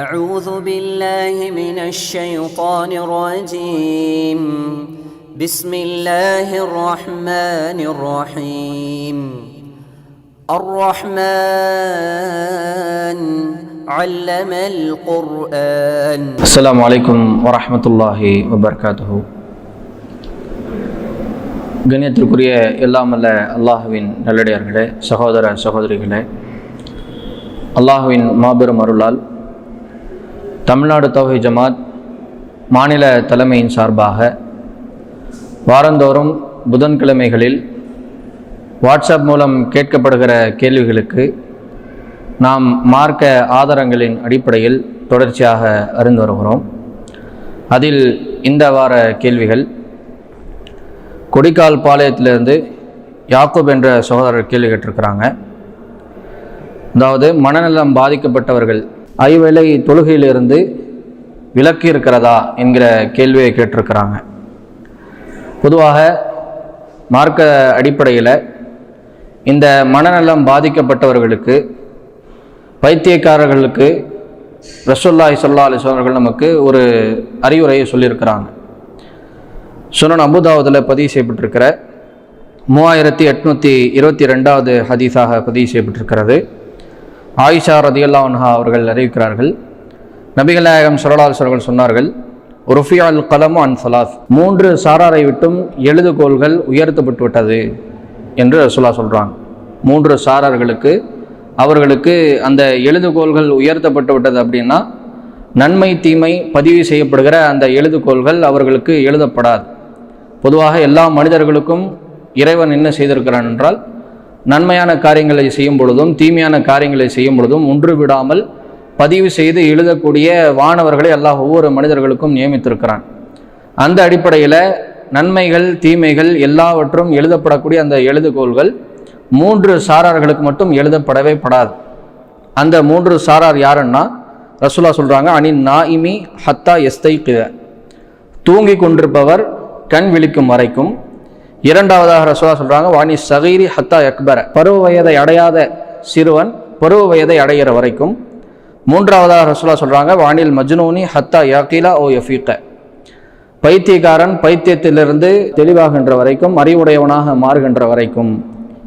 أعوذ بالله من الشيطان الرجيم بسم الله الرحمن الرحيم الرحمن علم القرآن. السلام عليكم ورحمة الله وبركاته. கண்ணியத்திற்குரிய எல்லாமல்ல அல்லாஹுவின் நல்லடியார்களே, சகோதர சகோதரிகளே, அல்லாஹுவின் மாபெரும் அருளால் தமிழ்நாடு தௌஹீத் ஜமாத் மாநில தலைமையின் சார்பாக வாரந்தோறும் புதன்கிழமைகளில் வாட்ஸ்அப் மூலம் கேட்கப்படுகிற கேள்விகளுக்கு நாம் மார்க்க ஆதாரங்களின் அடிப்படையில் தொடர்ச்சியாக அறிந்து வருகிறோம். அதில் இந்த வார கேள்விகள், கொடிக்கால் பாளையத்திலிருந்து யாக்கூப் என்ற சகோதரர் கேள்வி கேட்டிருக்கிறாங்க. அதாவது, மனநலம் பாதிக்கப்பட்டவர்கள் ஐவேளை தொழுகையிலிருந்து விலக்கி இருக்கிறதா என்கிற கேள்வியை கேட்டிருக்கிறாங்க. பொதுவாக மார்க்க அடிப்படையில் இந்த மனநலம் பாதிக்கப்பட்டவர்களுக்கு, பைத்தியக்காரர்களுக்கு ரசூலுல்லாஹி ஸல்லல்லாஹு அலைஹி வஸல்லம் அவர்கள் நமக்கு ஒரு அறிவுரையை சொல்லியிருக்கிறாங்க. சுனன் அபூதாவுதில் பதிவு செய்யப்பட்டிருக்கிற 3822வது ஹதீஸாக பதிவு செய்யப்பட்டிருக்கிறது. ஆயிஷா ரதியல்லாஹு அன்ஹா அவர்கள் அறிவிக்கிறார்கள், நபிகள் நாயகம் ஸல்லல்லாஹு அலைஹி வஸல்லம் சொன்னார்கள், ருஃபியல் கலமு அன் ஸலாஸ், 3 சாராரை விட்டும் எழுதுகோள்கள் உயர்த்தப்பட்டு விட்டது என்று ரசூலுல்லாஹ் சொல்கிறாங்க. 3 சாரார்களுக்கு அவர்களுக்கு அந்த எழுதுகோள்கள் உயர்த்தப்பட்டு விட்டது. அப்படின்னா நன்மை தீமை பதிவு செய்யப்படுகிற அந்த எழுதுகோள்கள் அவர்களுக்கு எழுதப்படாது. பொதுவாக எல்லா மனிதர்களுக்கும் இறைவன் என்ன செய்திருக்கிறான் என்றால், நன்மையான காரியங்களை செய்யும் பொழுதும் தீமையான காரியங்களை செய்யும் பொழுதும் ஒன்று விடாமல் பதிவு செய்து எழுதக்கூடிய வானவர்களை அல்லாஹ் ஒவ்வொரு மனிதர்களுக்கும் நியமித்திருக்கிறான். அந்த அடிப்படையில் நன்மைகள் தீமைகள் எல்லாவற்றும் எழுதப்படக்கூடிய அந்த எழுதுகோள்கள் 3 சாரார்களுக்கு மட்டும் எழுதப்படவே படாது. அந்த 3 சாரார் யாருன்னா, ரசூலுல்லாஹ் சொல்கிறாங்க, அனின் நாயிமி ஹத்தா யஸ்தைகித, தூங்கி கொண்டிருப்பவர் கண் விழிக்கும் வரைக்கும். இரண்டாவதாக ரசூலுல்லாஹ் சொல்கிறாங்க, வானி சகீரி ஹத்தா யக்பர, பருவ வயதை அடையாத சிறுவன் பருவ வயதை அடைகிற வரைக்கும். மூன்றாவதாக ரசூலுல்லாஹ் சொல்கிறாங்க, வானில் மஜ்னூனி ஹத்தா யாக்கிலா ஓ யஃபீக, பைத்தியக்காரன் பைத்தியத்திலிருந்து தெளிவாகின்ற வரைக்கும், அறிவுடையவனாக மாறுகின்ற வரைக்கும்.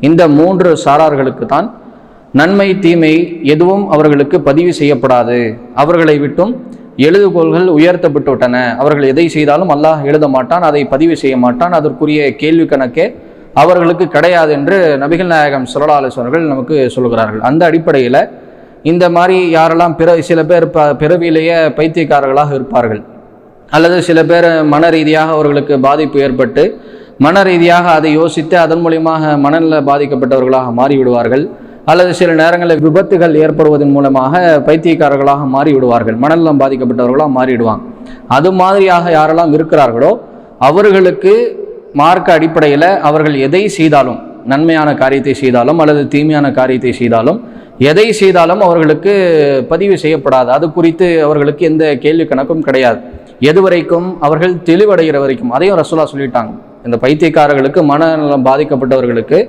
இந்த 3 சாரார்களுக்கு தான் நன்மை தீமை எதுவும் அவர்களுக்கு பதிவு செய்யப்படாது. அவர்களை விட்டும் எழுதுகோள்கள் உயர்த்தப்பட்டு விட்டன. அவர்கள் எதை செய்தாலும் அல்லாஹ் எழுத மாட்டான், அதை பதிவு செய்ய மாட்டான், அதற்குரிய கேள்வி கணக்கே அவர்களுக்கு கிடையாது என்று நபிகள் நாயகம் ஸல்லல்லாஹு அலைஹி வஸல்லம் நமக்கு சொல்கிறார்கள். அந்த அடிப்படையில் இந்த மாதிரி யாரெல்லாம் சில பேர் பிறவியிலேயே பைத்தியக்காரர்களாக இருப்பார்கள், அல்லது சில பேர் மன ரீதியாக அவர்களுக்கு பாதிப்பு ஏற்பட்டு மன ரீதியாக அதை யோசித்து அதன் மூலியமாக மனநல பாதிக்கப்பட்டவர்களாக மாறிவிடுவார்கள், அல்லது சில நேரங்களில் விபத்துகள் ஏற்படுவதன் மூலமாக பைத்தியக்காரர்களாக மாறிவிடுவார்கள், மனநலம் பாதிக்கப்பட்டவர்களாக மாறிவிடுவாங்க. அது மாதிரியாக யாரெல்லாம் இருக்கிறார்களோ அவர்களுக்கு மார்க்க அடிப்படையில் அவர்கள் எதை செய்தாலும், நன்மையான காரியத்தை செய்தாலும் அல்லது தீமையான காரியத்தை செய்தாலும், எதை செய்தாலும் அவர்களுக்கு பதிவு செய்யப்படாது. அது குறித்து அவர்களுக்கு எந்த கேள்வி கணக்கும் கிடையாது. எது வரைக்கும்? அவர்கள் தெளிவடைகிற வரைக்கும். அதையும் ரசூலுல்லாஹ் சொல்லிட்டாங்க. இந்த பைத்தியக்காரர்களுக்கு, மனநலம் பாதிக்கப்பட்டவர்களுக்கு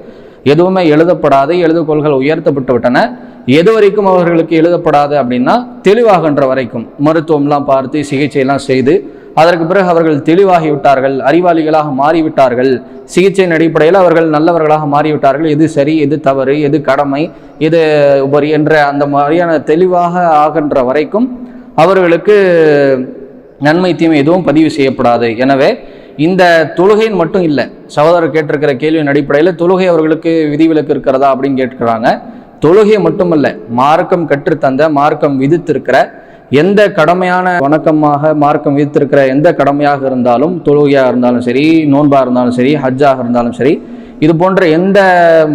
எதுவுமே எழுதப்படாது, எழுதுகோள்கள் உயர்த்தப்பட்டு விட்டன. எது வரைக்கும் அவர்களுக்கு எழுதப்படாது அப்படின்னா, தெளிவாகின்ற வரைக்கும். மருத்துவம்லாம் பார்த்து சிகிச்சையெல்லாம் செய்து அதற்கு பிறகு அவர்கள் தெளிவாகி விட்டார்கள், அறிவாளிகளாக மாறிவிட்டார்கள், சிகிச்சையின் அடிப்படையில் அவர்கள் நல்லவர்களாக மாறிவிட்டார்கள், எது சரி எது தவறு, எது கடமை எது உபரி என்ற அந்த மாதிரியான தெளிவாக ஆகின்ற வரைக்கும் அவர்களுக்கு நன்மை தீமை எதுவும் பதிவு செய்யப்படாது. எனவே இந்த தொழுகையின் மட்டும் இல்லை, சகோதரர் கேட்டிருக்கிற கேள்வியின் அடிப்படையில் தொழுகை அவர்களுக்கு விதிவிலக்கு இருக்கிறதா அப்படின்னு கேட்கிறாங்க. தொழுகை மட்டுமல்ல, மார்க்கம் கற்றுத்தந்த, மார்க்கம் விதித்திருக்கிற எந்த கடமையான வணக்கமாக மார்க்கம் விதித்திருக்கிற எந்த கடமையாக இருந்தாலும், தொழுகையாக இருந்தாலும் சரி, நோன்பாக இருந்தாலும் சரி, ஹஜ்ஜாக இருந்தாலும் சரி, இது போன்ற எந்த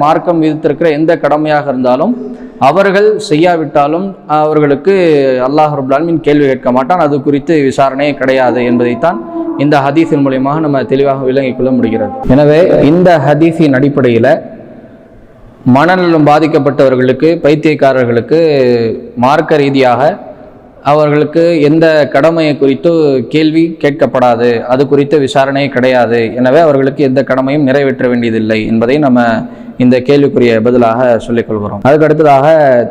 மார்க்கம் விதித்திருக்கிற எந்த கடமையாக இருந்தாலும் அவர்கள் செய்யாவிட்டாலும் அவர்களுக்கு அல்லாஹ் ரப்பல் ஆலமீன் கேள்வி கேட்க மாட்டான். அது குறித்து விசாரணையே கிடையாது என்பதைத்தான் இந்த ஹதீஸின் மூலமாக நம்ம தெளிவாக விளங்கிக் கொள்ள முடிகிறது. எனவே இந்த ஹதீஸின் அடிப்படையில் மனநலம் பாதிக்கப்பட்டவர்களுக்கு, பைத்தியக்காரர்களுக்கு மார்க்க ரீதியாக அவர்களுக்கு எந்த கடமையை குறித்து கேள்வி கேட்கப்படாது, அது குறித்து விசாரணை கிடையாது. எனவே அவர்களுக்கு எந்த கடமையும் நிறைவேற்ற வேண்டியதில்லை என்பதை நம்ம இந்த கேள்விக்குரிய பதிலாக சொல்லிக் கொள்கிறோம். அதுக்கு அடுத்ததாக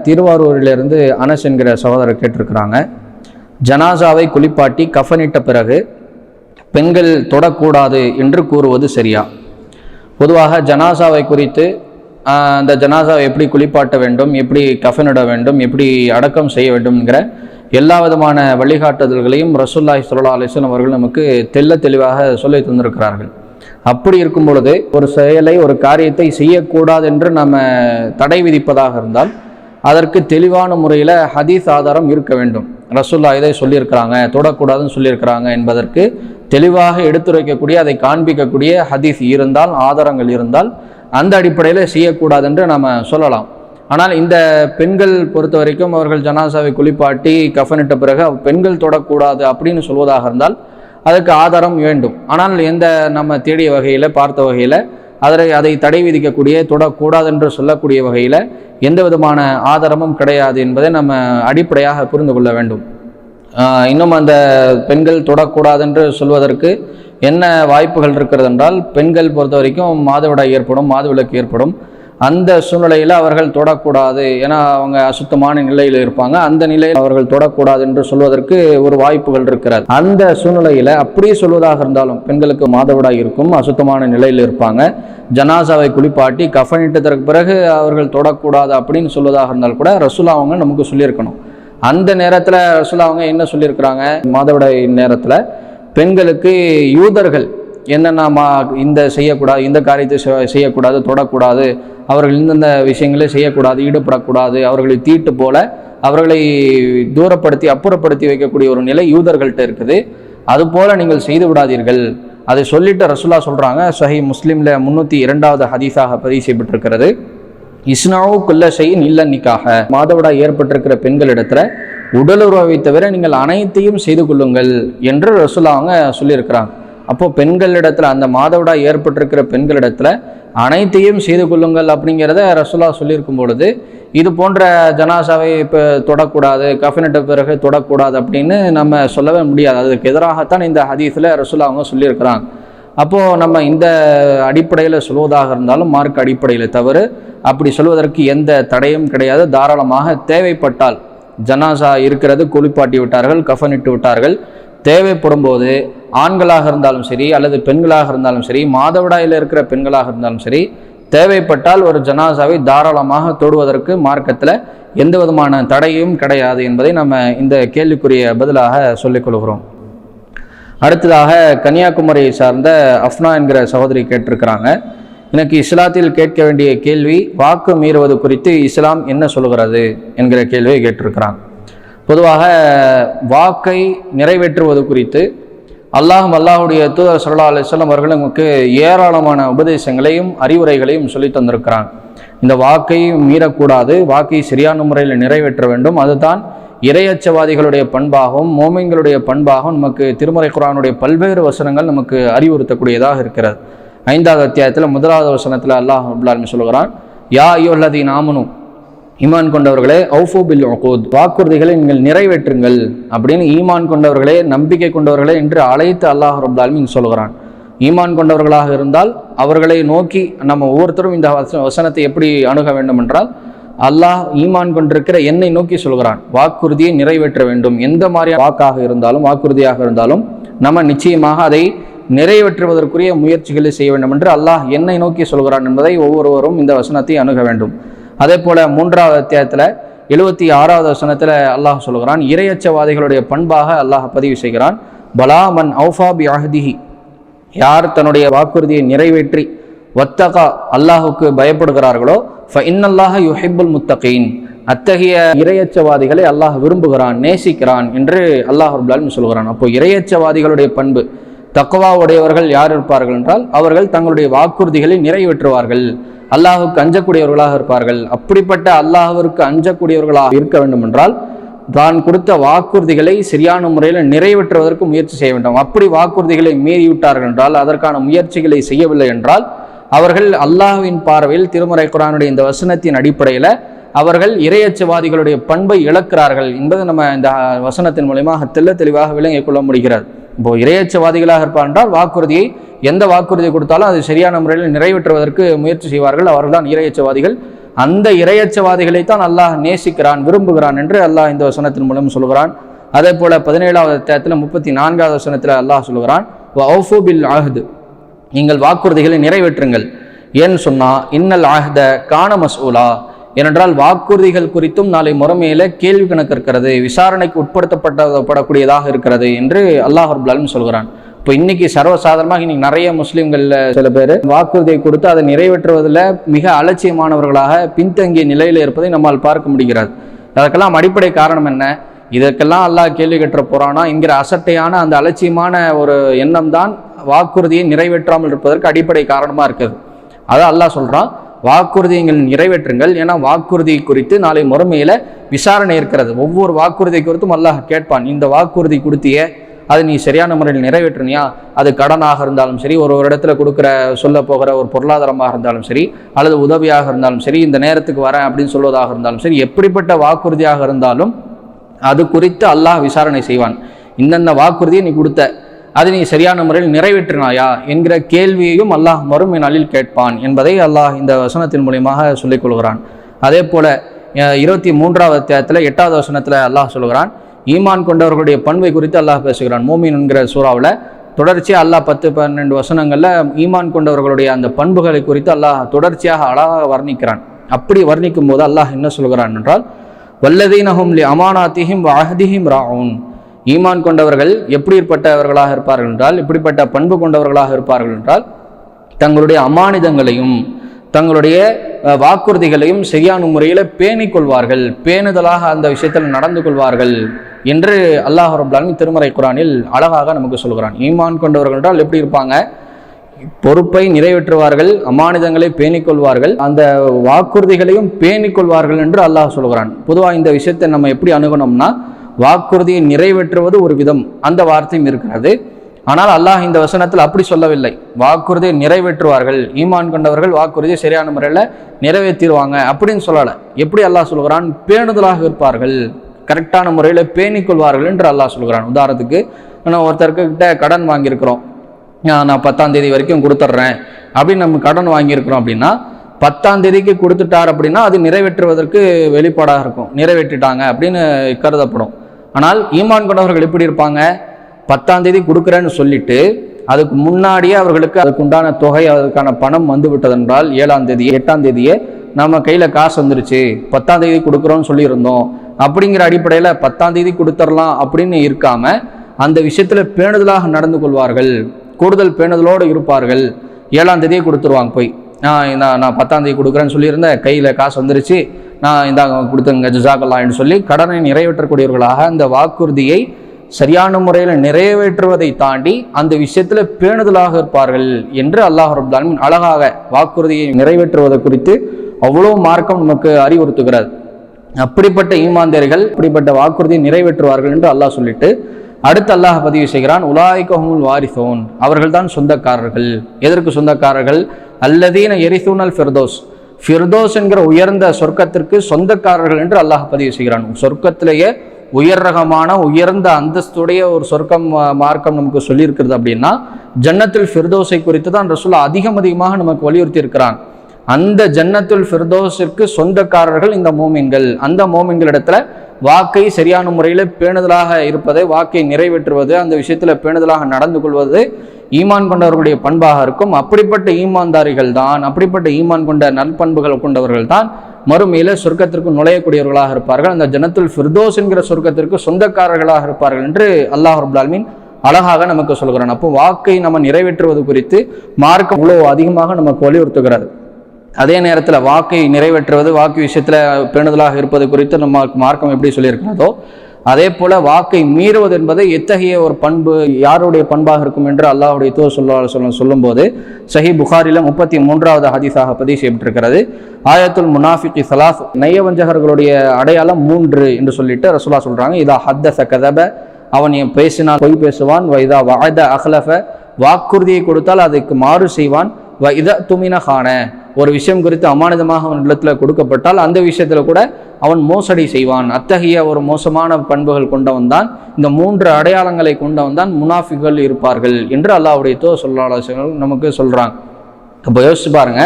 திருவாரூரிலிருந்து அனஸ் என்கிற சகோதரர் கேட்டிருக்கிறாங்க. ஜனாசாவை குளிப்பாட்டி கஃனிட்ட பிறகு பெண்கள் தொடக்கூடாது என்று கூறுவது சரியா? பொதுவாக ஜனாசாவை குறித்து அந்த ஜனாசாவை எப்படி குளிப்பாட்ட வேண்டும், எப்படி கஃனிட வேண்டும், எப்படி அடக்கம் செய்ய வேண்டும்ங்கிற எல்லா விதமான வழிகாட்டுதல்களையும் ரசூலுல்லாஹி ஸல்லல்லாஹு அலைஹி வஸல்லம் அவர்கள் நமக்கு தெளிவாக சொல்லி தந்திருக்கிறார்கள். அப்படி இருக்கும் பொழுது ஒரு செயலை, ஒரு காரியத்தை செய்யக்கூடாது என்று நம்ம தடை விதிப்பதாக இருந்தால் அதற்கு தெளிவான முறையில் ஹதீஸ் ஆதாரம் இருக்க வேண்டும். ரசூலுல்லாஹ் இதை சொல்லியிருக்கிறாங்க, தொடக்கூடாதுன்னு சொல்லியிருக்கிறாங்க என்பதற்கு தெளிவாக எடுத்துரைக்கக்கூடிய, அதை காண்பிக்கக்கூடிய ஹதீஸ் இருந்தால், ஆதாரங்கள் இருந்தால் அந்த அடிப்படையில் செய்யக்கூடாது என்று நம்ம சொல்லலாம். ஆனால் இந்த பெண்கள் பொறுத்த வரைக்கும் அவர்கள் ஜனாசாவை குளிப்பாட்டி கஃனிட்ட பிறகு பெண்கள் தொடக்கூடாது அப்படின்னு சொல்வதாக இருந்தால் அதுக்கு ஆதாரம் வேண்டும். ஆனால் எந்த நம்ம தேடிய வகையில், பார்த்த வகையில் அதை தடை விதிக்கக்கூடிய, தொடக்கூடாது என்று சொல்லக்கூடிய வகையில் எந்த விதமான ஆதாரமும் கிடையாது என்பதை நம்ம அடிப்படையாக புரிந்து கொள்ள வேண்டும். இன்னும் அந்த பெண்கள் தொடக்கூடாது என்று சொல்வதற்கு என்ன வாய்ப்புகள் இருக்கிறது என்றால், பெண்கள் பொறுத்த வரைக்கும் மாதவிடாய் ஏற்படும், மாதவிலக்கு ஏற்படும். அந்த சூழ்நிலையில் அவர்கள் தொடக்கூடாது, ஏன்னா அவங்க அசுத்தமான நிலையில் இருப்பாங்க. அந்த நிலையில் அவர்கள் தொடக்கூடாது என்று சொல்வதற்கு ஒரு வாய்ப்புகள் இருக்கிறது. அந்த சூழ்நிலையில் அப்படியே சொல்வதாக இருந்தாலும், பெண்களுக்கு மாதவிடாய் இருக்கும், அசுத்தமான நிலையில் இருப்பாங்க, ஜனாசாவை குளிப்பாட்டி கஃனிட்டதற்கு பிறகு அவர்கள் தொடக்கூடாது அப்படின்னு சொல்வதாக இருந்தால் கூட ரசூலுல்லாஹ் அவங்க நமக்கு சொல்லியிருக்கணும். அந்த நேரத்தில் ரசூலுல்லாஹ் அவங்க என்ன சொல்லியிருக்கிறாங்க, மாதவிடாய் நேரத்தில் பெண்களுக்கு யூதர்கள் என்னென்ன இந்த செய்யக்கூடாது, இந்த காரியத்தை செய்யக்கூடாது, தொடக்கூடாது, அவர்கள் இந்தந்த விஷயங்களே செய்யக்கூடாது, ஈடுபடக்கூடாது, அவர்களை தீட்டு போல அவர்களை தூரப்படுத்தி அப்புறப்படுத்தி வைக்கக்கூடிய ஒரு நிலை யூதர்கள்ட்ட இருக்குது. அதுபோல நீங்கள் செய்து விடாதீர்கள். அதை சொல்லிட்டு ரசூலுல்லாஹ் சொல்கிறாங்க, சஹீஹ் முஸ்லிமில் 302வது ஹதீஸாக பதிவு செய்யப்பட்டிருக்கிறது, இஸ்னாவு குல்ல ஷைஇன் இல்ல நிக்காஹ, மாதவிடாய் ஏற்பட்டிருக்கிற பெண்களிடத்தில் உடலுறவை தவிர நீங்கள் அனைத்தையும் செய்து கொள்ளுங்கள் என்று ரசூலுல்லாஹ் அவங்க சொல்லியிருக்கிறாங்க. அப்போது பெண்களிடத்தில், அந்த மாதவிடாய் ஏற்பட்டிருக்கிற பெண்களிடத்தில் அனைத்தையும் செய்து கொள்ளுங்கள் அப்படிங்கிறத ரசூலுல்லாஹ் சொல்லியிருக்கும் பொழுது இது போன்ற ஜனாசாவை இப்போ தொடக்கூடாது, கஃனிட்ட பிறகு தொடக்கூடாது அப்படின்னு நம்ம சொல்லவே முடியாது. அதுக்கு எதிராகத்தான் இந்த ஹதீஸில் ரசூலுல்லாஹ் அவங்க சொல்லியிருக்கிறாங்க. அப்போது நம்ம இந்த அடிப்படையில் சொல்வதாக இருந்தாலும் மார்க் அடிப்படையில் தவறு. அப்படி சொல்வதற்கு எந்த தடையும் கிடையாது. தாராளமாக தேவைப்பட்டால், ஜனாசா இருக்கிறது, குளிப்பாட்டி விட்டார்கள், கஃனிட்டு விட்டார்கள், தேவைப்படும் போது ஆண்களாக இருந்தாலும் சரி அல்லது பெண்களாக இருந்தாலும் சரி, மாதவிடாயில் இருக்கிற பெண்களாக இருந்தாலும் சரி, தேவைப்பட்டால் ஒரு ஜனாசாவை தாராளமாக தொடுவதற்கு மார்க்கத்தில் எந்த விதமான தடையும் கிடையாது என்பதை நம்ம இந்த கேள்விக்குரிய பதிலாக சொல்லிக் கொள்கிறோம். அடுத்ததாக கன்னியாகுமரியை சார்ந்த அஃப்னா என்கிற சகோதரி கேட்டிருக்கிறாங்க, எனக்கு இஸ்லாத்தில் கேட்க வேண்டிய கேள்வி, வாக்கு மீறுவது குறித்து இஸ்லாம் என்ன சொல்கிறது என்கிற கேள்வியை கேட்டிருக்கிறாங்க. பொதுவாக வாக்கை நிறைவேற்றுவது குறித்து அல்லாஹுடைய தூதர் ஸல்லல்லாஹு அலைஹி வஸல்லம் அவர்கள் நமக்கு ஏராளமான உபதேசங்களையும் அறிவுரைகளையும் சொல்லி தந்திருக்கிறாங்க. இந்த வாக்கை மீறக்கூடாது, வாக்கை சரியான முறையில் நிறைவேற்ற வேண்டும். அதுதான் இறையச்சவாதிகளுடைய பண்பாகவும் மோமின்களுடைய பண்பாகவும் நமக்கு திருமறை குர்ஆனுடைய பல்வேறு வசனங்கள் நமக்கு அறிவுறுத்தக்கூடியதாக இருக்கிறது. 5வது அத்தியாயத்தில் 1வது வசனத்தில் அல்லாஹ் ரப்பல் ஆலமீன் சொல்கிறான், யா அய்யுஹல்லதீன ஆமனூ, ஈமான் கொண்டவர்களே, அவ்ஃபூ பில் உகூத், வாக்குறுதிகளை நீங்கள் நிறைவேற்றுங்கள் அப்படின்னு ஈமான் கொண்டவர்களே, நம்பிக்கை கொண்டவர்களே என்று அழைத்து அல்லாஹ் ரப்பல் ஆலமீன் சொல்கிறான். ஈமான் கொண்டவர்களாக இருந்தால் அவர்களை நோக்கி நம்ம ஒவ்வொருத்தரும் இந்த வசனத்தை எப்படி அணுக வேண்டும் என்றால், அல்லாஹ் ஈமான் கொண்டிருக்கிற என்னை நோக்கி சொல்கிறான், வாக்குறுதியை நிறைவேற்ற வேண்டும். எந்த மாதிரி வாக்காக இருந்தாலும், வாக்குறுதியாக இருந்தாலும் நம்ம நிச்சயமாக அதை நிறைவேற்றுவதற்குரிய முயற்சிகளை செய்ய வேண்டும் என்று அல்லாஹ் என்னை நோக்கி சொல்கிறான் என்பதை ஒவ்வொருவரும் இந்த வசனத்தை அணுக வேண்டும். அதே போல 3வது அத்தியாயத்தில் 76வது வசனத்தில் அல்லாஹ் சொல்கிறான், இறையச்சவாதிகளுடைய பண்பாக அல்லாஹ் பதிவு செய்கிறான், பலா மன் அவுஃபா பி அஹ்திஹி, யார் தன்னுடைய வாக்குறுதியை நிறைவேற்றி வத்தகா அல்லாஹுக்கு பயப்படுகிறார்களோ ஃப இன்னல்லாஹ யுஹிப்புல் முத்தகீன், அத்தகைய இறையச்சவாதிகளை அல்லாஹ் விரும்புகிறான், நேசிக்கிறான் என்று அல்லாஹ் ரப்பல் ஆலமீன் சொல்கிறான். அப்போ இறையச்சவாதிகளுடைய பண்பு, தக்வா உடையவர்கள் யார் இருப்பார்கள் என்றால் அவர்கள் தங்களுடைய வாக்குறுதிகளை நிறைவேற்றுவார்கள், அல்லாஹுக்கு அஞ்சக்கூடியவர்களாக இருப்பார்கள். அப்படிப்பட்ட அல்லாஹுவிற்கு அஞ்சக்கூடியவர்களாக இருக்க வேண்டும் என்றால் தான் கொடுத்த வாக்குறுதிகளை சரியான முறையில் நிறைவேற்றுவதற்கு முயற்சி செய்ய வேண்டும். அப்படி வாக்குறுதிகளை மீறிவிட்டார்கள் என்றால், அதற்கான முயற்சிகளை செய்யவில்லை என்றால் அவர்கள் அல்லாஹ்வின் பார்வையில் திருமறை குர்ஆனுடைய இந்த வசனத்தின் அடிப்படையில் அவர்கள் இறையச்சவாதிகளுடைய பண்பை இழக்கிறார்கள் என்பது நம்ம இந்த வசனத்தின் மூலமாக தெளிவாக விளங்கிக் கொள்ள முடிகிறது. இப்போ இறையச்சவாதிகளாக இருப்பார் என்றால் வாக்குறுதியை, எந்த வாக்குறுதி கொடுத்தாலும் அது சரியான முறையில் நிறைவேற்றுவதற்கு முயற்சி செய்வார்கள், அவர்கள் தான் இறையச்சவாதிகள். அந்த இறையச்சவாதிகளைத்தான் அல்லாஹ் நேசிக்கிறான், விரும்புகிறான் என்று அல்லாஹ் இந்த வசனத்தின் மூலம் சொல்கிறான். அதே போல 17வது அத்தியாயத்தில் 34வது வசனத்தில் அல்லாஹ் சொல்கிறான், வஅஃபு பில் அஹ்து, நீங்கள் வாக்குறுதிகளை நிறைவேற்றுங்கள். ஏன்னு சொன்னா இன்னல் அஹ்த கான மஸ்ஊலா, ஏனென்றால் வாக்குறுதிகள் குறித்தும் நாளை முறைமையில கேள்வி கணக்கு இருக்கிறது, விசாரணைக்கு உட்படுத்தப்படக்கூடியதாக இருக்கிறது என்று அல்லாஹ் ரப்பல் ஆலமீன் சொல்கிறான். இப்போ இன்னைக்கு சர்வசாதாரணமாக இன்னைக்கு நிறைய முஸ்லீம்கள்ல சில பேர் வாக்குறுதியை கொடுத்து அதை நிறைவேற்றுவதில் மிக அலட்சியமானவர்களாக பின்தங்கிய நிலையில் இருப்பதை நம்மால் பார்க்க முடிகிறது. அதற்கெல்லாம் அடிப்படை காரணம் என்ன? இதற்கெல்லாம் அல்லாஹ் கேள்வி கேட்ட போறானா என்கிற அசட்டையான அந்த அலட்சியமான ஒரு எண்ணம் தான் வாக்குறுதியை நிறைவேற்றாமல் இருப்பதற்கு அடிப்படை காரணமா இருக்குது. அதான் அல்லாஹ் சொல்றான், வாக்குறுதிகள் நிறைவேற்றுங்கள், ஏன்னா வாக்குறுதி குறித்து நாளை முறைமையில விசாரணை இருக்கிறது. ஒவ்வொரு வாக்குறுதி குறித்தும் அல்லாஹ் கேட்பான், இந்த வாக்குறுதி கொடுத்தியே அது நீ சரியான முறையில் நிறைவேற்றினியா? அது கடனாக இருந்தாலும் சரி, ஒரு இடத்துல கொடுக்குற சொல்ல போகிற ஒரு பொருளாதாரமாக இருந்தாலும் சரி, அல்லது உதவியாக இருந்தாலும் சரி, இந்த நேரத்துக்கு வரேன் அப்படின்னு சொல்வதாக இருந்தாலும் சரி, எப்படிப்பட்ட வாக்குறுதியாக இருந்தாலும் அது குறித்து அல்லாஹ் விசாரணை செய்வான். இந்தந்த வாக்குறுதியை நீ கொடுத்த, அதை நீ சரியான முறையில் நிறைவேற்றினாயா என்கிற கேள்வியையும் அல்லாஹ் மறுமை நாளில் கேட்பான் என்பதை அல்லாஹ் இந்த வசனத்தின் மூலியமாக சொல்லிக் கொள்கிறான். அதே போல 23வது அத்தியாயத்தில் 8வது வசனத்தில் அல்லாஹ் சொல்கிறான், ஈமான் கொண்டவர்களுடைய பண்பை குறித்து அல்லாஹ் பேசுகிறான். மூமின் என்கிற சூறாவில் தொடர்ச்சியாக அல்லாஹ் 10-12 வசனங்களில் ஈமான் கொண்டவர்களுடைய அந்த பண்புகளை குறித்து அல்லாஹ் தொடர்ச்சியாக அழகாக வர்ணிக்கிறான். அப்படி வர்ணிக்கும் போது அல்லாஹ் என்ன சொல்கிறான் என்றால், வல்லதீனஹும் லி அமானாத்திஹிம் வ அஹ்திஹிம் ராஊன், ஈமான் கொண்டவர்கள் எப்படிப்பட்டவர்களாக இருப்பார்கள் என்றால், இப்படிப்பட்ட பண்பு கொண்டவர்களாக இருப்பார்கள் என்றால், தங்களுடைய அமானிதங்களையும் தங்களுடைய வாக்குறுதிகளையும் சரியான முறையில் பேணிக் கொள்வார்கள், பேணுதலாக அந்த விஷயத்தில் நடந்து கொள்வார்கள் என்று அல்லாஹ் ரப்பல் ஆலமீன் திருமறை குர்ஆனில் அழகாக நமக்கு சொல்கிறான். ஈமான் கொண்டவர்கள் என்றால் எப்படி இருப்பாங்க? பொறுப்பை நிறைவேற்றுவார்கள், அமானிதங்களை பேணிக்கொள்வார்கள், அந்த வாக்குறுதிகளையும் பேணிக்கொள்வார்கள் என்று அல்லாஹ் சொல்கிறான். பொதுவாக இந்த விஷயத்தை நம்ம எப்படி அணுகணும்னா, வாக்குறுதியை நிறைவேற்றுவது ஒரு விதம், அந்த வார்த்தையும் இருக்கிறது. ஆனால் அல்லாஹ் இந்த வசனத்தில் அப்படி சொல்லவில்லை. வாக்குறுதியை நிறைவேற்றுவார்கள், ஈமான் கொண்டவர்கள் வாக்குறுதியை சரியான முறையில் நிறைவேற்றிடுவாங்க அப்படின்னு சொல்லலை. எப்படி அல்லாஹ் சொல்கிறான்? பேணுதலாக இருப்பார்கள், கரெக்டான முறையில் பேணிக்கொள்வார்கள் என்று அல்லாஹ் சொல்கிறான். உதாரணத்துக்கு, நான் ஒருத்தர்கிட்ட கடன் வாங்கியிருக்கிறோம், நான் 10ஆம் தேதி வரைக்கும் கொடுத்துட்றேன் அப்படின்னு நம்ம கடன் வாங்கியிருக்கிறோம் அப்படின்னா, 10ஆம் தேதிக்கு கொடுத்துட்டார் அப்படின்னா அது நிறைவேற்றுவதற்கு வெளிப்பாடாக இருக்கும், நிறைவேற்றிட்டாங்க அப்படின்னு கருதப்படும். ஆனால் ஈமான் கொண்டவர்கள் எப்படி இருப்பாங்க? 10ஆம் தேதி கொடுக்குறேன்னு சொல்லிட்டு அதுக்கு முன்னாடியே அவர்களுக்கு அதுக்குண்டான தொகை, அதுக்கான பணம் வந்து விட்டதென்றால் 7ஆம் தேதி 8ஆம் தேதியே நம்ம கையில் காசு வந்துருச்சு, 10ஆம் தேதி கொடுக்குறோன்னு சொல்லியிருந்தோம் அப்படிங்கிற அடிப்படையில் 10ஆம் தேதி கொடுத்துடலாம் அப்படின்னு இருக்காம அந்த விஷயத்தில் பேணுதலாக நடந்து கொள்வார்கள், கூடுதல் பேணுதலோடு இருப்பார்கள். 7ஆம் தேதியே கொடுத்துருவாங்க. போய் நான் 10ஆம் தேதி கொடுக்குறேன்னு சொல்லியிருந்தேன், கையில் காசு வந்துருச்சு, நான் இந்தாங்க கொடுத்துங்க ஜஸாக்கல்லாஹ்னு சொல்லி கடனை நிறைவேற்றக்கூடியவர்களாக அந்த வாக்குறுதியை சரியான முறையில் நிறைவேற்றுவதை தாண்டி அந்த விஷயத்தில் பேணுதலாக இருப்பார்கள் என்று அல்லாஹ் ரப்பல் ஆலமீன் அழகாக வாக்குறுதியை நிறைவேற்றுவதை குறித்து அவ்வளோ மார்க்கம் நமக்கு அறிவுறுத்துகிறது. அப்படிப்பட்ட ஈமான்தாரிகள் அப்படிப்பட்ட வாக்குறுதியை நிறைவேற்றுவார்கள் என்று அல்லாஹ் சொல்லிட்டு அடுத்து அல்லாஹ் பதிவு செய்கிறான், உலாயிக ஹுமுல் வாரிசூன், அவர்கள் தான் சொந்தக்காரர்கள். எதற்கு சொந்தக்காரர்கள்? அல்லதீன யரிசூனல் ஃபிர்தௌஸ், ஃபிர்தௌஸ் என்கிற உயர்ந்த சொர்க்கத்திற்கு சொந்தக்காரர்கள் என்று அல்லாஹ் பதிவு செய்கிறான். சொர்க்கத்திலேயே உயர் ரகமான உயர்ந்த அந்தஸ்துடைய ஒரு சொர்க்கம் மார்க்கம் நமக்கு சொல்லியிருக்கிறது அப்படின்னா, ஜன்னத்துல் ஃபிர்தௌஸை குறித்து தான் ரசூலுல்லாஹ் அதிகமாக நமக்கு வலியுறுத்தி இருக்கிறான். அந்த ஜன்னத்துல் ஃபிர்தௌஸிற்கு சொந்தக்காரர்கள் இந்த மோமின்கள். அந்த மோமின்களிடத்துல வாக்கை சரியான முறையில் பேணுதலாக இருப்பது, வாக்கை நிறைவேற்றுவது, அந்த விஷயத்தில் பேணுதலாக நடந்து கொள்வது ஈமான் கொண்டவர்களுடைய பண்பாக இருக்கும். அப்படிப்பட்ட ஈமான்தாரிகள் தான், அப்படிப்பட்ட ஈமான் கொண்ட நற்பண்புகள் கொண்டவர்கள் தான் மறுமையில சொர்க்கத்திற்கு நுழையக்கூடியவர்களாக இருப்பார்கள், அந்த ஜன்னத்துல் ஃபிர்தௌஸ் என்கிற சொர்க்கத்திற்கு சொந்தக்காரர்களாக இருப்பார்கள் என்று அல்லாஹ் ரப்பல் ஆலமீன் அழகாக நமக்கு சொல்கிறான். அப்போ வாக்கை நம்ம நிறைவேற்றுவது குறித்து மார்க்கம் இவ்வளோ அதிகமாக நமக்கு வலியுறுத்துகிறது. அதே நேரத்தில் வாக்கை நிறைவேற்றுவது, வாக்கு விஷயத்தில் பேணுதலாக இருப்பது குறித்து நம்ம மார்க்கம் எப்படி சொல்லியிருக்கிறதோ அதே போல வாக்கை மீறுவது என்பது எத்தகைய ஒரு பண்பு, யாருடைய பண்பாக இருக்கும் என்று அல்லாஹ்வுடைய தூதர் சொல்லும்போது சஹீஹ் புகாரில 33வது ஹதீஸாக பதிவு செய்யப்பட்டிருக்கிறது. ஆயத்துல் முனாஃபிகி ஸலாஸ், நயவஞ்சகர்களுடைய அடையாளம் 3 என்று சொல்லிட்டு ரசூலுல்லாஹ் சொல்றாங்க. இதா ஹத்தஸ கதப, அவன் பேசினால் பொய் பேசுவான். வைதா வஅத அஹ்லஃப, வாக்குறுதியை கொடுத்தால் அதுக்கு மாறு செய்வான். இதா துமின கான, ஒரு விஷயம் குறித்து அமானிதமாக அவன் இடத்துல கொடுக்கப்பட்டால் அந்த விஷயத்துல கூட அவன் மோசடி செய்வான். அத்தகைய ஒரு மோசமான பண்புகள் கொண்டவன் தான், இந்த 3 அடையாளங்களை கொண்டவன் தான் முனாஃபிகள் இருப்பார்கள் என்று அல்லாஹ்வுடைய தூதர் ஸல்லல்லாஹு அலைஹி வஸல்லம் நமக்கு சொல்றாங்க. அப்போ யோசிச்சு பாருங்க,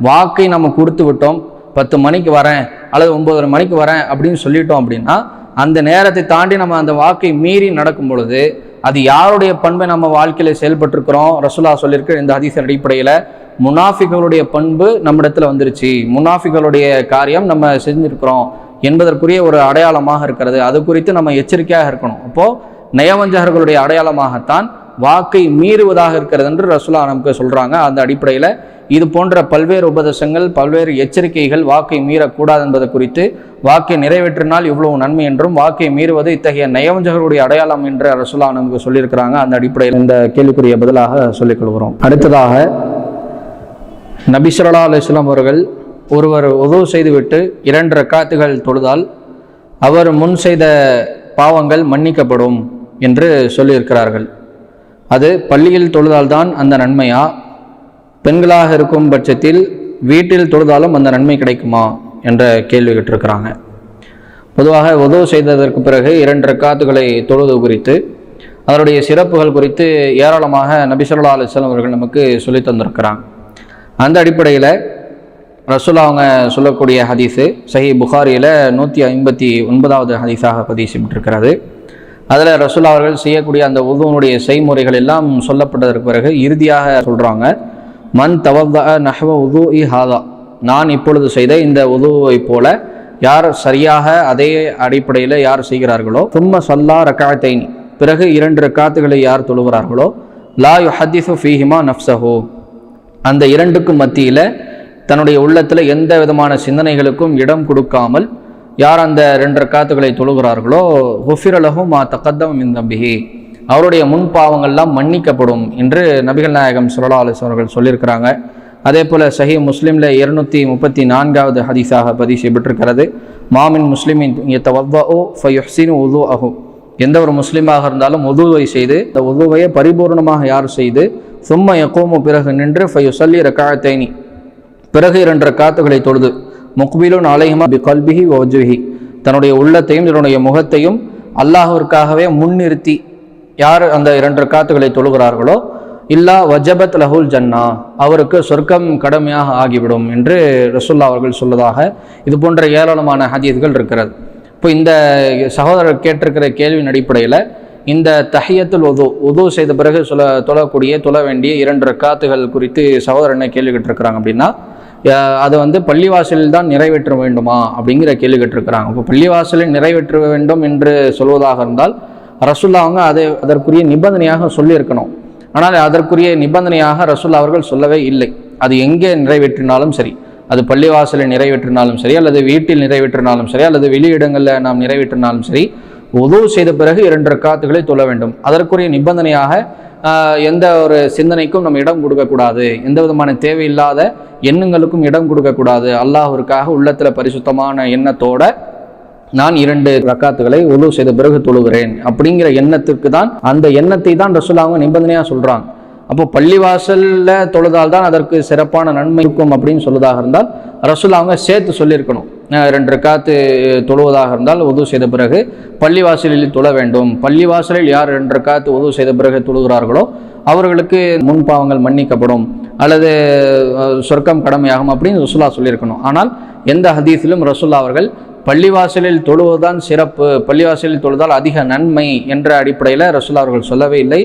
வாக்கை நம்ம கொடுத்து விட்டோம், 10 மணிக்கு வரேன் அல்லது 9:30 மணிக்கு வரேன் அப்படின்னு சொல்லிட்டோம் அப்படின்னா அந்த நேரத்தை தாண்டி நம்ம அந்த வாக்கை மீறி நடக்கும் பொழுது அது யாருடைய பண்பை நம்ம வாழ்க்கையில செயல்பட்டிருக்கிறோம்? ரசூலுல்லாஹ் சொல்லியிருக்கிற இந்த ஹதீஸின் அடிப்படையில் முனாஃபிகளுடைய பண்பு நம்மிடத்துல வந்துருச்சு, முனாஃபிகளுடைய காரியம் நம்ம செஞ்சிருக்கிறோம் என்பதற்குரிய ஒரு அடையாளமாக இருக்கிறது. அது குறித்து நம்ம எச்சரிக்கையாக இருக்கணும். அப்போ நயவஞ்சகர்களுடைய அடையாளமாகத்தான் வாக்கை மீறுவதாக இருக்கிறது என்று ரசூலுல்லாஹ் நமக்கு சொல்றாங்க. அந்த அடிப்படையில் இது போன்ற பல்வேறு உபதேசங்கள், பல்வேறு எச்சரிக்கைகள் வாக்கை மீறக்கூடாது என்பது குறித்து, வாக்கை நிறைவேற்றினால் இவ்வளவு நன்மை என்றும், வாக்கை மீறுவது இத்தகைய நயவஞ்சகர்களுடைய அடையாளம் என்று ரசூலுல்லாஹ் நமக்கு சொல்லியிருக்கிறாங்க. அந்த அடிப்படையில் இந்த கேள்விக்குரிய பதிலாக சொல்லிக் கொள்கிறோம். அடுத்ததாக, நபி ஸல்லல்லாஹு அலைஹி வஸல்லம் அவர்கள் ஒருவர் உது செய்துவிட்டு 2 ரக்காத்துகள் தொழுதால் அவர் முன் செய்த பாவங்கள் மன்னிக்கப்படும் என்று சொல்லியிருக்கிறார்கள். அது பள்ளியில் தொழுதால்தான் அந்த நன்மையா, பெண்களாக இருக்கும் பட்சத்தில் வீட்டில் தொழுதாலும் அந்த நன்மை கிடைக்குமா என்ற கேள்வி கேட்டிருக்கிறாங்க. பொதுவாக உது செய்ததற்கு பிறகு 2 ரக்காத்துகளை தொழுது குறித்து, அதனுடைய சிறப்புகள் குறித்து ஏராளமாக நபி ஸல்லல்லாஹு அலைஹி வஸல்லம் அவர்கள் நமக்கு சொல்லி தந்திருக்கிறாங்க. அந்த அடிப்படையில் ரசூலுல்லாஹ் அவங்க சொல்லக்கூடிய ஹதீஸு சஹீஹ் புகாரியில் 159வது ஹதீஸாக பதிவு செய்யப்பட்டிருக்கிறது. அதில் ரசூலுல்லாஹ் அவர்கள் செய்யக்கூடிய அந்த உதுவுனுடைய செய்முறைகள் எல்லாம் சொல்லப்பட்டதற்கு பிறகு இறுதியாக சொல்கிறாங்க, மன் தவவ்வஅ நஹ்வ உதுஇ ஹாதா, நான் இப்பொழுது செய்த இந்த உதுவை போல யார் சரியாக அதே அடிப்படையில் யார் செய்கிறார்களோ, தும்ம ஸல்லா ரக்அத்தைனி, பிறகு 2 ரக்காத்துகளை யார் தொழுகிறார்களோ, லா யுஹத்திஸு ஃபீஹிமா நஃப்ஸஹு, அந்த 2க்கும் மத்தியில் தன்னுடைய உள்ளத்தில் எந்த விதமான சிந்தனைகளுக்கும் இடம் கொடுக்காமல் யார் அந்த 2 ரக்காத்துகளை தொழுகிறார்களோ, குஃபிர லஹு மா தகத்தம மின் தம்பிஹி, அவருடைய முன் பாவங்கள்லாம் மன்னிக்கப்படும் என்று நபிகள் நாயகம் ஸல்லல்லாஹு அலைஹி வஸல்லம் அவர்கள் சொல்லியிருக்கிறாங்க. அதே போல் சஹீஹ் முஸ்லிமில் 234வது ஹதீஸாக பதிவு செய்யப்பட்டிருக்கிறது, மாமின் முஸ்லிமின் யதவவ்வஉ ஃபயுஹ்சினு உதுஅஹு, எந்த ஒரு முஸ்லீமாக இருந்தாலும் உதுவை செய்து, இந்த உதுவையை பரிபூர்ணமாக யார் செய்து, சும்ம யகூமு, பிறகு நின்று, ஃபயுஸல்லி ரக்அத்தைனி, பிறகு 2 ரக்காத்துகளை தொழுது, முக்பிலுன் அலைஹிமா பிகல்பிஹி வவஜ்ஹி, தன்னுடைய உள்ளத்தையும் தன்னுடைய முகத்தையும் அல்லாஹ்விற்காகவே முன்னிறுத்தி யார் அந்த 2 ரக்காத்துகளை தொழுகிறார்களோ, இல்லா வஜபத் லஹுல் ஜன்னா, அவருக்கு சொர்க்கம் கடமையாக ஆகிவிடும் என்று ரசூலுல்லாஹ் அவர்கள் சொல்லதாக இது போன்ற ஏராளமான ஹதீஸ்கள் இருக்கிறது. இப்போ இந்த சகோதரர் கேட்டிருக்கிற கேள்வியின் அடிப்படையில் இந்த தஹியத்துல் உது செய்த பிறகு தொழ வேண்டிய 2 ரக்காத்துகள் குறித்து சகோதரர் என்ன கேள்வி கேட்டிருக்கிறாங்க அப்படின்னா, அது பள்ளிவாசலில் தான் நிறைவேற்ற வேண்டுமா அப்படிங்கிற கேள்வி கேட்டிருக்கிறாங்க. இப்போ பள்ளிவாசலில் நிறைவேற்ற வேண்டும் என்று சொல்வதாக இருந்தால் ரசூலுல்லாஹ் அவங்க அதற்குரிய நிபந்தனையாக சொல்லியிருக்கணும். ஆனால் அதற்குரிய நிபந்தனையாக ரசூலுல்லாஹ் அவர்கள் சொல்லவே இல்லை. அது எங்கே நிறைவேற்றினாலும் சரி, அது பள்ளிவாசலில் நிறைவேற்றினாலும் சரி, அல்லது வீட்டில் நிறைவேற்றினாலும் சரி, அல்லது வெளியிடங்களில் நாம் நிறைவேற்றினாலும் சரி, உது செய்த பிறகு 2 ரக்காத்துகளை தொழ வேண்டும். அதற்குரிய நிபந்தனையாக எந்த ஒரு சிந்தனைக்கும் நம்ம இடம் கொடுக்கக்கூடாது, எந்த விதமான தேவையில்லாத எண்ணங்களுக்கும் இடம் கொடுக்கக்கூடாது. அல்லாஹ்விற்காக உள்ளத்தில் பரிசுத்தமான எண்ணத்தோட நான் 2 ரக்காத்துகளை உது செய்த பிறகு தொழுகிறேன் அப்படிங்கிற எண்ணத்திற்கு தான், அந்த எண்ணத்தை தான் ரசூலுல்லாஹ் நிபந்தனையாக சொல்கிறாங்க. அப்போ பள்ளிவாசலில் தொழுதால் தான் அதற்கு சிறப்பான நன்மை இருக்கும் அப்படின்னு சொல்வதாக இருந்தால் ரசூலுல்லாஹ் அவங்க சேர்த்து சொல்லியிருக்கணும். 2 ரக்காத்து தொழுவதாக இருந்தால் உது செய்த பிறகு பள்ளிவாசலில் தொழ வேண்டும். பள்ளிவாசலில் யார் 2 ரக்காத்து உது செய்த பிறகு தொழுகிறார்களோ அவர்களுக்கு முன்பாவங்கள் மன்னிக்கப்படும் அல்லது சொர்க்கம் கடமையாகும் அப்படின்னு ரசூலுல்லாஹ் சொல்லியிருக்கணும். ஆனால் எந்த ஹதீஸிலும் ரசூலுல்லாஹ் அவர்கள் பள்ளிவாசலில் தொழுவதுதான் சிறப்பு, பள்ளிவாசலில் தொழுதால் அதிக நன்மை என்ற அடிப்படையில் ரசூலுல்லாஹ் அவர்கள் சொல்லவே இல்லை.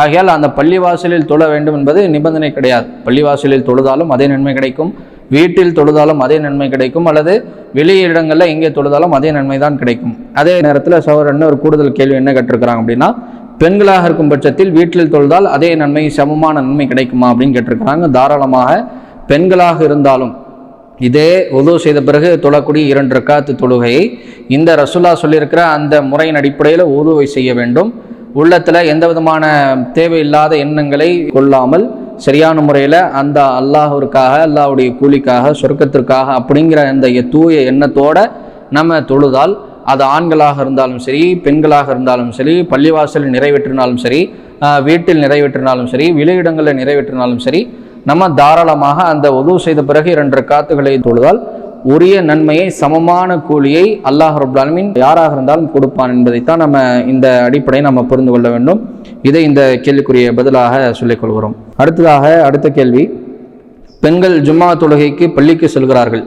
ஆகையால் அந்த பள்ளிவாசலில் தொழ வேண்டும் என்பது நிபந்தனை கிடையாது. பள்ளிவாசலில் தொழுதாலும் அதே நன்மை கிடைக்கும், வீட்டில் தொழுதாலும் அதே நன்மை கிடைக்கும், அல்லது வெளியிடங்களில் எங்கே தொழுதாலும் அதே நன்மை தான் கிடைக்கும். அதே நேரத்தில் சகோதரன் ஒரு கூடுதல் கேள்வி என்ன கேட்டிருக்கிறாங்க அப்படின்னா, பெண்களாக இருக்கும் பட்சத்தில் வீட்டில் தொழுதால் அதே நன்மை சமமான நன்மை கிடைக்குமா அப்படின்னு கேட்டிருக்கிறாங்க. தாராளமாக பெண்களாக இருந்தாலும் இதே உது செய்த பிறகு தொழக்கூடிய 2 ரக்காத்து தொழுகையை இந்த ரசூலுல்லாஹ் சொல்லியிருக்கிற அந்த முறையின் அடிப்படையில் உதுவை செய்ய வேண்டும். உள்ளத்தில் எந்த விதமான தேவையில்லாத எண்ணங்களை கொள்ளாமல் சரியான முறையில் அந்த அல்லாஹ்விற்காக, அல்லாஹ்வுடைய கூலிக்காக, சொர்க்கத்திற்காக அப்படிங்கிற அந்த தூய எண்ணத்தோடு நம்ம தொழுதால், அது ஆண்களாக இருந்தாலும் சரி, பெண்களாக இருந்தாலும் சரி, பள்ளிவாசலில் நிறைவேற்றினாலும் சரி, வீட்டில் நிறைவேற்றினாலும் சரி, வெளியிடங்களில் நிறைவேற்றினாலும் சரி, நம்ம தாராளமாக அந்த உது செய்த பிறகு 2 ரக்காத்துகளை தொழுதால் உரிய நன்மையை, சமமான கூலியை அல்லாஹ் ரப்பல் ஆலமீன் யாராக இருந்தாலும் கொடுப்பான் என்பதைத்தான் நம்ம இந்த அடிப்படையை நம்ம புரிந்து கொள்ள வேண்டும். இதை இந்த கேள்விக்குரிய பதிலாக சொல்லிக் கொள்கிறோம். அடுத்த கேள்வி, பெண்கள் ஜும்மா தொழுகைக்கு பள்ளிக்கு செல்கிறார்கள்.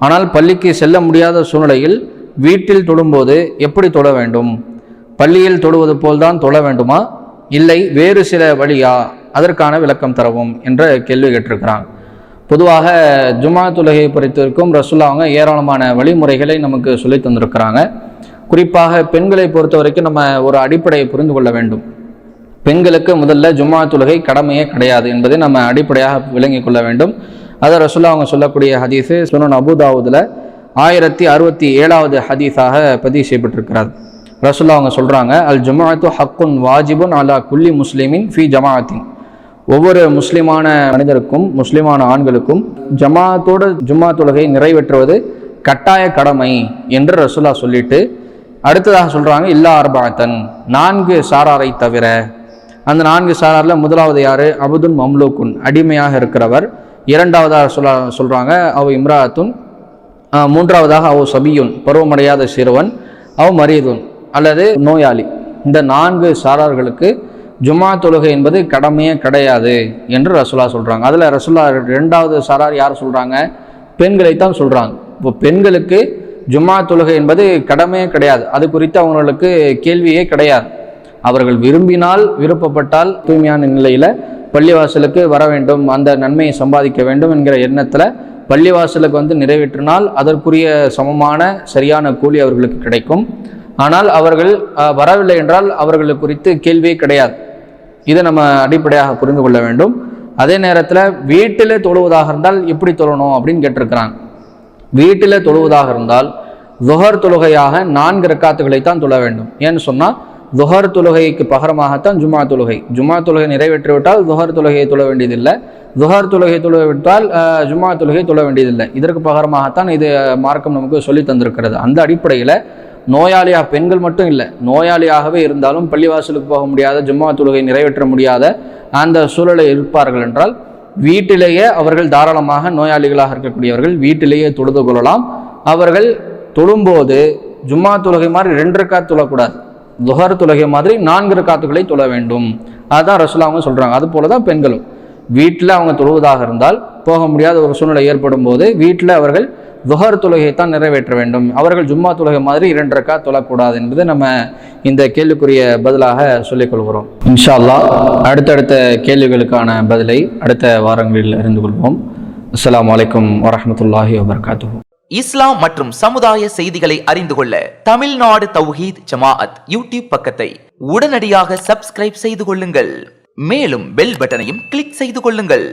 ஆனால் பள்ளிக்கு செல்ல முடியாத சூழ்நிலையில் வீட்டில் தொழும்போது எப்படி தொழ வேண்டும்? பள்ளியில் தொழுவது போல்தான் தொழ வேண்டுமா, இல்லை வேறு சில வழியா? அதற்கான விளக்கம் தரவும் என்ற கேள்வி கேட்டிருக்கிறாங்க. பொதுவாக ஜும்மா தொழுகையை பொறுத்திருக்கும் ரசூலுல்லாஹ் அவங்க ஏராளமான வழிமுறைகளை நமக்கு சொல்லி தந்திருக்கிறாங்க. குறிப்பாக பெண்களை பொறுத்த வரைக்கும் நம்ம ஒரு அடிப்படையை புரிந்து கொள்ள வேண்டும். பெண்களுக்கு முதல்ல ஜும்மா தொழுகை கடமையே கிடையாது என்பதை நம்ம அடிப்படையாக விளங்கி கொள்ள வேண்டும். அதை ரசூலுல்லாஹ் அவங்க சொல்லக்கூடிய ஹதீஸு சுனன் அபூ தாவூதுல 1067வது ஹதீஸாக பதிவு செய்யப்பட்டிருக்கிறது. ரசூலுல்லாஹ் அவங்க சொல்றாங்க, அல் ஜும்ஆத்து ஹக்குன் வாஜிபுன் அலா குல்லி முஸ்லிமின் ஃபி ஜமாஅத்தின். ஒவ்வொரு முஸ்லிமான மனிதருக்கும், முஸ்லிமான ஆண்களுக்கும் ஜமாஅத்தோடு ஜும்மா தொழுகை நிறைவேற்றுவது கட்டாய கடமை என்று ரசூலுல்லாஹ் சொல்லிட்டு அடுத்ததாக சொல்றாங்க, இல்லா அர்பஅத்தன், 4 சாராரை தவிர. அந்த 4 சாராரில் முதலாவது யாரு? அபுதுன் மம்லூக்குன், அடிமையாக இருக்கிறவர். இரண்டாவதாக சொல்றாங்க அவ் இம்ராத்துன். மூன்றாவதாக அவ் சபியுன், பருவமடையாத சிறுவன். அவ் மரீதுன், அல்லது நோயாளி. இந்த 4 சாரார்களுக்கு ஜும்மா தொழுகை என்பது கடமையே கிடையாது என்று ரசூலுல்லாஹ் சொல்றாங்க. அதில் ரசூலுல்லாஹ் 2வது சாரார் யார் சொல்றாங்க? பெண்களைத்தான் சொல்றாங்க. இப்போ பெண்களுக்கு ஜும்மா தொழுகை என்பது கடமையே கிடையாது. அது குறித்து அவங்களுக்கு கேள்வியே கிடையாது. அவர்கள் விரும்பினால், விருப்பப்பட்டால் தூய்மையான நிலையில் பள்ளிவாசலுக்கு வர வேண்டும், அந்த நன்மையை சம்பாதிக்க வேண்டும் என்கிற எண்ணத்தில் பள்ளிவாசலுக்கு நிறைவேற்றினால் அதற்குரிய சமமான சரியான கூலி அவர்களுக்கு கிடைக்கும். ஆனால் அவர்கள் வரவில்லை என்றால் அவர்களுக்கு குறித்து கேள்வியே கிடையாது. இதை நம்ம அடிப்படையாக புரிந்து கொள்ள வேண்டும். அதே நேரத்தில் வீட்டில் தொழுவதாக இருந்தால் எப்படி தொழணும் அப்படின்னு கேட்டிருக்கிறாங்க. வீட்டில் தொழுவதாக இருந்தால் லுஹர் தொழுகையாக 4 ரக்காத்துகளைத்தான் தொழ வேண்டும். ஏன்னு சொன்னால் லுஹர் தொழுகைக்கு பகரமாகத்தான் ஜும்மா தொழுகை. ஜும்மா தொழுகை நிறைவேற்றிவிட்டால் லுஹர் தொழுகையை தொழ வேண்டியதில்லை. லுஹர் தொழுகை தொழவிட்டால் ஜும்மா தொழுகை தொழ வேண்டியதில்லை. இதற்கு பகரமாகத்தான் இது மார்க்கம் நமக்கு சொல்லி தந்திருக்கிறது. அந்த அடிப்படையில் நோயாளியாக, பெண்கள் மட்டும் இல்லை, நோயாளியாகவே இருந்தாலும் பள்ளிவாசலுக்கு போக முடியாத, ஜும்மா தொழுகை நிறைவேற்ற முடியாத அந்த சூழலை இருப்பார்கள் என்றால் வீட்டிலேயே அவர்கள் தாராளமாக, நோயாளிகளாக இருக்கக்கூடியவர்கள் வீட்டிலேயே தொழுது கொள்ளலாம். அவர்கள் தொழும்போது ஜும்மா தொழுகை மாதிரி 2 ரக்காத் தொழக்கூடாது. லுஹர் தொழுகை மாதிரி 4 ரக்காத்துகளை தொழ வேண்டும். அதுதான் ரசூலுல்லாஹ் அவங்க சொல்றாங்க. அது போல தான் பெண்களும் வீட்டில் அவங்க தொழுவதாக இருந்தால், போக முடியாத ஒரு சூழ்நிலை ஏற்படும் போது வீட்டில் அவர்கள் லுஹர் தொழுகையை தான் நிறைவேற்ற வேண்டும். அவர்கள் ஜும்மா தொழுகை மாதிரி 2 ரக்காத் தொழக்கூடாது என்பது நம்ம இந்த கேள்விக்குரிய பதிலாக சொல்லிக் கொள்கிறோம். இன்ஷா அல்லாஹ் அடுத்தடுத்த கேள்விகளுக்கான பதிலை அடுத்த வாரங்களில் அறிந்து கொள்வோம். அஸ்ஸலாமு அலைக்கும் வரஹ்மத்துல்லாஹி வபரகாத்துஹு. இஸ்லாம் மற்றும் சமுதாய செய்திகளை அறிந்து கொள்ள தமிழ்நாடு தௌஹீத் ஜமாஅத் யூடியூப் பக்கத்தை உடனடியாக சப்ஸ்கிரைப் செய்து கொள்ளுங்கள். மேலும் பெல் பட்டனையும் கிளிக் செய்து கொள்ளுங்கள்.